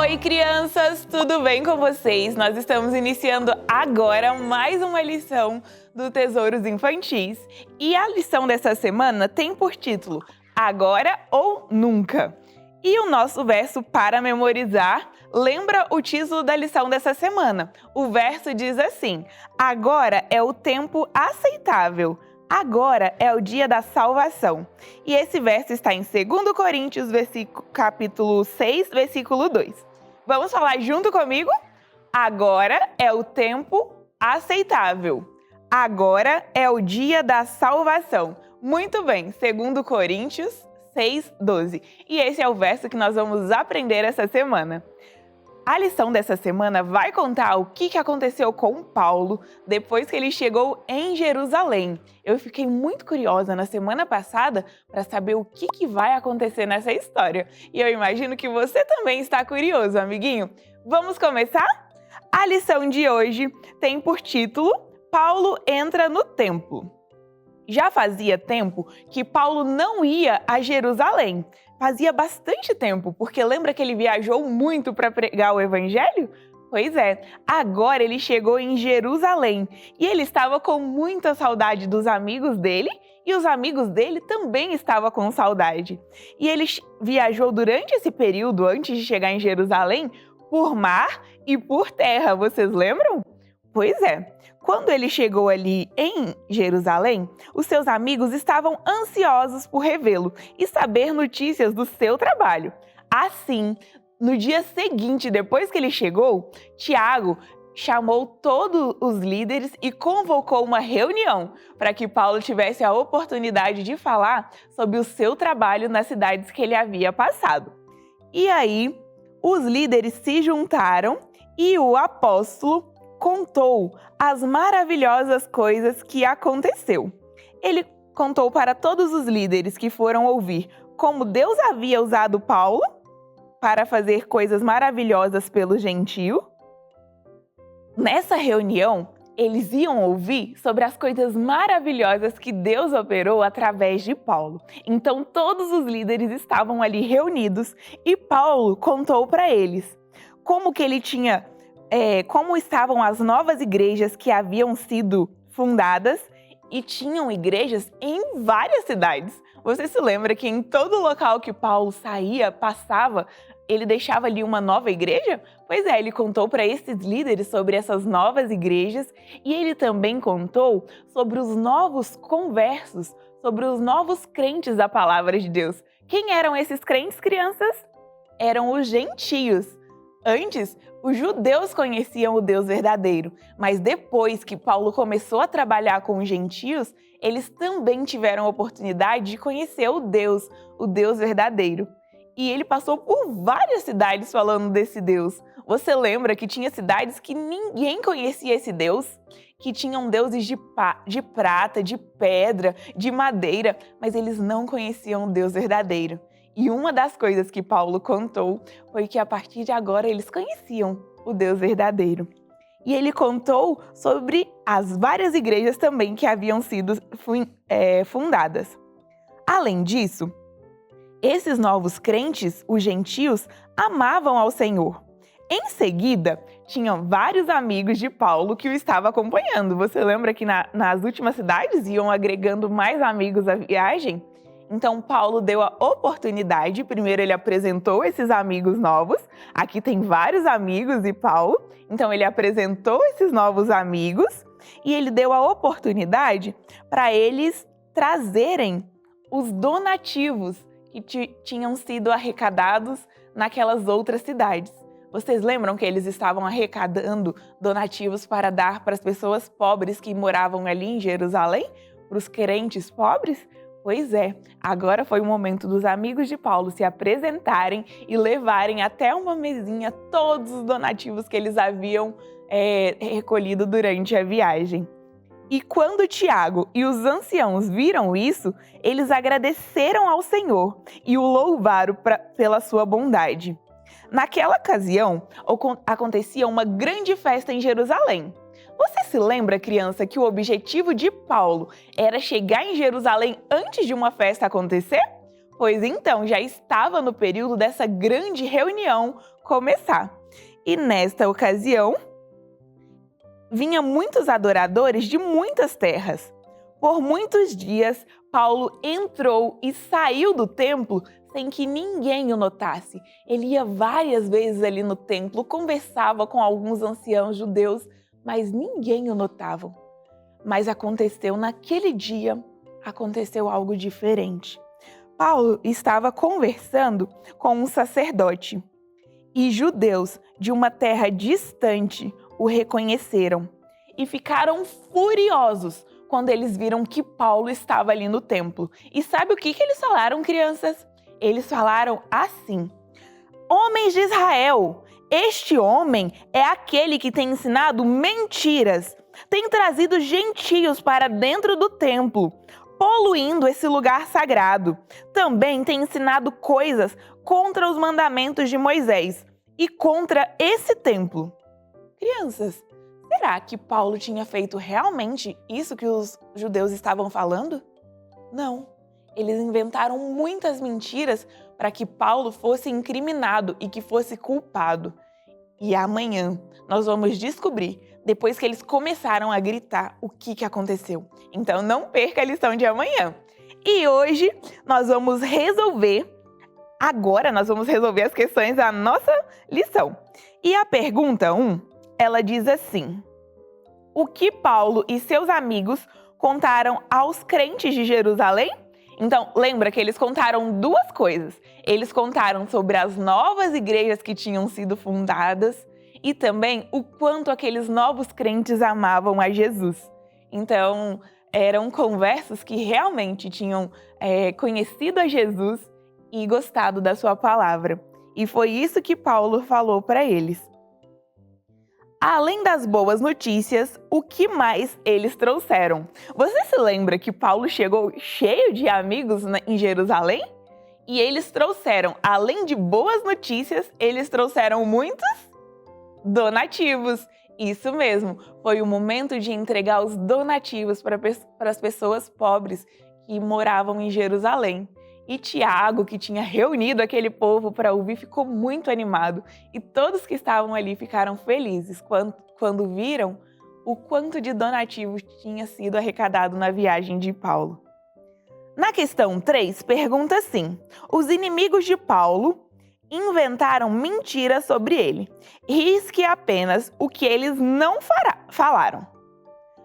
Oi, crianças! Tudo bem com vocês? Nós estamos iniciando agora mais uma lição do Tesouros Infantis. E a lição dessa semana tem por título Agora ou Nunca. E o nosso verso para memorizar lembra o título da lição dessa semana. O verso diz assim: agora é o tempo aceitável. Agora é o dia da salvação. E esse verso está em 2 Coríntios, capítulo 6, versículo 2. Vamos falar junto comigo? Agora é o tempo aceitável. Agora é o dia da salvação. Muito bem, 2 Coríntios 6, 12. E esse é o verso que nós vamos aprender essa semana. A lição dessa semana vai contar o que aconteceu com Paulo depois que ele chegou em Jerusalém. Eu fiquei muito curiosa na semana passada para saber o que vai acontecer nessa história. E eu imagino que você também está curioso, amiguinho. Vamos começar? A lição de hoje tem por título Paulo entra no templo. Já fazia tempo que Paulo não ia a Jerusalém. Fazia bastante tempo, porque lembra que ele viajou muito para pregar o evangelho? Pois é, agora ele chegou em Jerusalém e ele estava com muita saudade dos amigos dele e os amigos dele também estavam com saudade. E ele viajou durante esse período, antes de chegar em Jerusalém, por mar e por terra, vocês lembram? Pois é. Quando ele chegou ali em Jerusalém, os seus amigos estavam ansiosos por revê-lo e saber notícias do seu trabalho. Assim, no dia seguinte, depois que ele chegou, Tiago chamou todos os líderes e convocou uma reunião para que Paulo tivesse a oportunidade de falar sobre o seu trabalho nas cidades que ele havia passado. E aí, os líderes se juntaram e o apóstolo contou as maravilhosas coisas que aconteceu. Ele contou para todos os líderes que foram ouvir como Deus havia usado Paulo para fazer coisas maravilhosas pelo gentio. Nessa reunião, eles iam ouvir sobre as coisas maravilhosas que Deus operou através de Paulo. Então, todos os líderes estavam ali reunidos e Paulo contou para eles como que ele tinha como estavam as novas igrejas que haviam sido fundadas e tinham igrejas em várias cidades. Você se lembra que em todo local que Paulo saía, passava, ele deixava ali uma nova igreja? Pois é, ele contou para esses líderes sobre essas novas igrejas e ele também contou sobre os novos conversos, sobre os novos crentes da palavra de Deus. Quem eram esses crentes, crianças? Eram os gentios. Antes, os judeus conheciam o Deus verdadeiro, mas depois que Paulo começou a trabalhar com os gentios, eles também tiveram a oportunidade de conhecer o Deus verdadeiro. E ele passou por várias cidades falando desse Deus. Você lembra que tinha cidades que ninguém conhecia esse Deus? Que tinham deuses de prata, de pedra, de madeira, mas eles não conheciam o Deus verdadeiro. E uma das coisas que Paulo contou foi que a partir de agora eles conheciam o Deus verdadeiro. E ele contou sobre as várias igrejas também que haviam sido fundadas. Além disso, esses novos crentes, os gentios, amavam ao Senhor. Em seguida, tinham vários amigos de Paulo que o estavam acompanhando. Você lembra que nas últimas cidades iam agregando mais amigos à viagem? Então, Paulo deu a oportunidade, primeiro ele apresentou esses amigos novos, aqui tem vários amigos de Paulo, então ele apresentou esses novos amigos e ele deu a oportunidade para eles trazerem os donativos que tinham sido arrecadados naquelas outras cidades. Vocês lembram que eles estavam arrecadando donativos para dar para as pessoas pobres que moravam ali em Jerusalém? Para os crentes pobres? Pois é, agora foi o momento dos amigos de Paulo se apresentarem e levarem até uma mesinha todos os donativos que eles haviam recolhido durante a viagem. E quando Tiago e os anciãos viram isso, eles agradeceram ao Senhor e o louvaram pela sua bondade. Naquela ocasião, acontecia uma grande festa em Jerusalém. Você se lembra, criança, que o objetivo de Paulo era chegar em Jerusalém antes de uma festa acontecer? pois então já estava no período dessa grande reunião começar. E nesta ocasião, vinha muitos adoradores de muitas terras. Por muitos dias, Paulo entrou e saiu do templo sem que ninguém o notasse. Ele ia várias vezes ali no templo, conversava com alguns anciãos judeus, mas ninguém o notava. Mas aconteceu naquele dia, aconteceu algo diferente. Paulo estava conversando com um sacerdote e judeus de uma terra distante o reconheceram e ficaram furiosos quando eles viram que Paulo estava ali no templo. E sabe o que eles falaram, crianças? Eles falaram assim: homens de Israel, este homem é aquele que tem ensinado mentiras, tem trazido gentios para dentro do templo, poluindo esse lugar sagrado. Também tem ensinado coisas contra os mandamentos de Moisés e contra esse templo. Crianças, será que Paulo tinha feito realmente isso que os judeus estavam falando? Não. Eles inventaram muitas mentiras para que Paulo fosse incriminado e que fosse culpado. E amanhã nós vamos descobrir, depois que eles começaram a gritar, o que aconteceu. Então não perca a lição de amanhã. E hoje nós vamos resolver as questões da nossa lição. E a pergunta 1, ela diz assim: o que Paulo e seus amigos contaram aos crentes de Jerusalém? Então, lembra que eles contaram duas coisas. Eles contaram sobre as novas igrejas que tinham sido fundadas e também o quanto aqueles novos crentes amavam a Jesus. Então, eram conversos que realmente tinham conhecido a Jesus e gostado da sua palavra. E foi isso que Paulo falou para eles. Além das boas notícias, o que mais eles trouxeram? Você se lembra que Paulo chegou cheio de amigos em Jerusalém? E eles trouxeram, além de boas notícias, eles trouxeram muitos donativos. Isso mesmo, foi o momento de entregar os donativos para as pessoas pobres que moravam em Jerusalém. E Tiago, que tinha reunido aquele povo para ouvir, ficou muito animado. E todos que estavam ali ficaram felizes quando viram o quanto de donativos tinha sido arrecadado na viagem de Paulo. Na questão 3, pergunta assim: os inimigos de Paulo inventaram mentiras sobre ele. Risque apenas o que eles não falaram.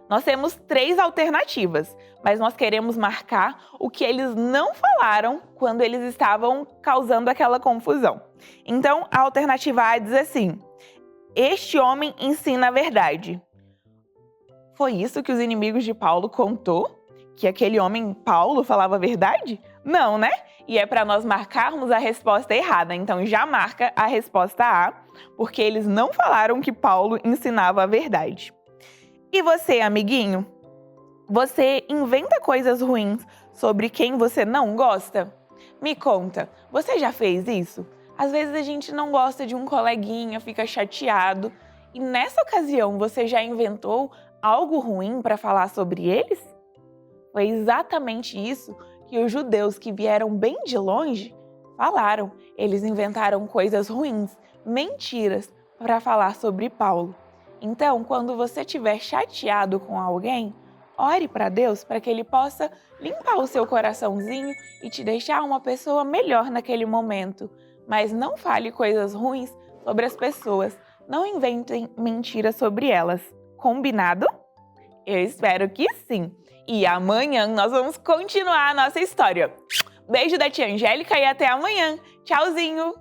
Nós temos 3 alternativas, mas nós queremos marcar o que eles não falaram quando eles estavam causando aquela confusão. Então, a alternativa A diz assim: este homem ensina a verdade. Foi isso que os inimigos de Paulo contou? Que aquele homem Paulo falava a verdade? Não, né? E é para nós marcarmos a resposta errada. Então, já marca a resposta A, porque eles não falaram que Paulo ensinava a verdade. E você, amiguinho? Você inventa coisas ruins sobre quem você não gosta? Me conta, você já fez isso? Às vezes a gente não gosta de um coleguinha, fica chateado. E nessa ocasião, você já inventou algo ruim para falar sobre eles? Foi exatamente isso que os judeus que vieram bem de longe falaram. Eles inventaram coisas ruins, mentiras, para falar sobre Paulo. Então, quando você estiver chateado com alguém, ore para Deus para que Ele possa limpar o seu coraçãozinho e te deixar uma pessoa melhor naquele momento. Mas não fale coisas ruins sobre as pessoas. Não inventem mentiras sobre elas. Combinado? Eu espero que sim. E amanhã nós vamos continuar a nossa história. Beijo da tia Angélica e até amanhã. Tchauzinho!